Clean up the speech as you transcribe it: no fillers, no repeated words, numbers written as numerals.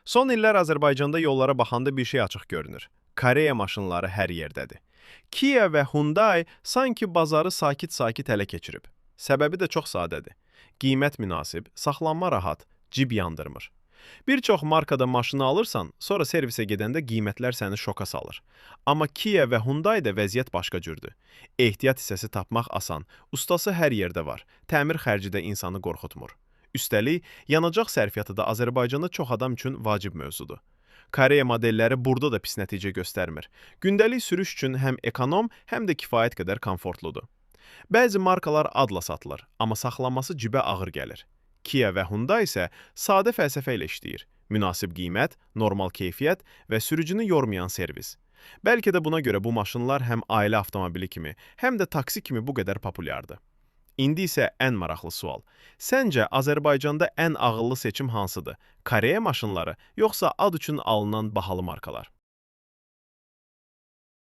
Son illər Azərbaycanda yollara baxanda bir şey açıq görünür. Koreya maşınları hər yerdədir. Kia və Hyundai sanki bazarı sakit-sakit ələ keçirib. Səbəbi də çox sadədir. Qiymət münasib, saxlanma rahat, cib yandırmır. Bir çox markada maşını alırsan, sonra servisə gedəndə qiymətlər səni şoka salır. Amma Kia və Hyundai-da vəziyyət başqa cürdür. Ehtiyat hissəsi tapmaq asan, ustası hər yerdə var, təmir xərci də insanı qorxutmur. Üstəlik, yanacaq sərfiyyatı da Azərbaycanda çox adam üçün vacib mövzudur. Koreya modelləri burada da pis nəticə göstərmir. Gündəlik sürüş üçün həm ekonom, həm də kifayət qədər komfortludur. Bəzi markalar adla satılır, amma saxlanması cibə ağır gəlir. Kia və Hyundai isə sadə fəlsəfə ilə işləyir. Münasib qiymət, normal keyfiyyət və sürücünü yormayan servis. Bəlkə də buna görə bu maşınlar həm ailə avtomobili kimi, həm də taksi kimi bu qədər populyardır. İndi isə ən maraqlı sual. Səncə Azərbaycanda ən ağıllı seçim hansıdır? Koreya maşınları, yoxsa ad üçün alınan bahalı markalar?